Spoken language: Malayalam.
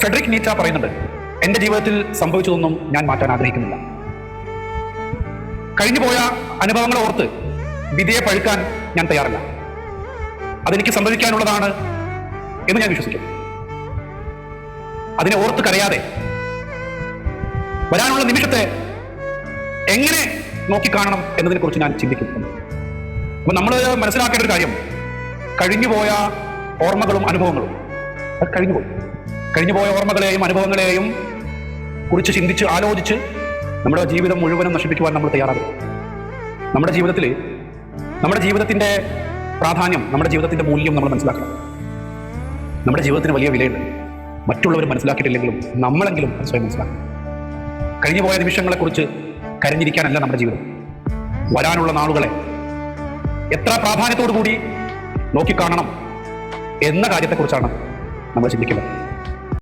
ഫ്രെഡറിക് നീച്ച പറയുന്നുണ്ട്, എൻ്റെ ജീവിതത്തിൽ സംഭവിച്ചതൊന്നും ഞാൻ മാറ്റാൻ ആഗ്രഹിക്കുന്നില്ല. കഴിഞ്ഞുപോയ അനുഭവങ്ങളെ ഓർത്ത് വിധിയെ പഴുക്കാൻ ഞാൻ തയ്യാറല്ല. അതെനിക്ക് സംഭവിക്കാനുള്ളതാണ് എന്ന് ഞാൻ വിശ്വസിക്കുന്നു. അതിനെ ഓർത്ത് കരയാതെ വരാനുള്ള നിമിഷത്തെ എങ്ങനെ നോക്കിക്കാണണം എന്നതിനെ കുറിച്ച് ഞാൻ ചിന്തിക്കുന്നു. അപ്പൊ നമ്മൾ മനസ്സിലാക്കേണ്ട ഒരു കാര്യം, കഴിഞ്ഞുപോയ ഓർമ്മകളും അനുഭവങ്ങളും അത് കഴിഞ്ഞുപോയ ഓർമ്മകളെയും അനുഭവങ്ങളെയും കുറിച്ച് ചിന്തിച്ച് ആലോചിച്ച് നമ്മുടെ ജീവിതം മുഴുവനും നശിപ്പിക്കുവാൻ നമ്മൾ തയ്യാറാകും. നമ്മുടെ ജീവിതത്തിന്റെ പ്രാധാന്യം, നമ്മുടെ ജീവിതത്തിന്റെ മൂല്യം നമ്മൾ മനസ്സിലാക്കണം. നമ്മുടെ ജീവിതത്തിന് വലിയ വിലയുണ്ട്. മറ്റുള്ളവർ മനസ്സിലാക്കിയിട്ടില്ലെങ്കിലും നമ്മളെങ്കിലും സ്വയം മനസ്സിലാക്കണം. കഴിഞ്ഞുപോയ നിമിഷങ്ങളെക്കുറിച്ച് കരഞ്ഞിരിക്കാനല്ല നമ്മുടെ ജീവിതം. വരാനുള്ള നാളുകളെ എത്ര പ്രാധാന്യത്തോടു കൂടി നോക്കിക്കാണണം എന്ന കാര്യത്തെക്കുറിച്ചാണ് നമ്മൾ ചിന്തിക്കുന്നത്.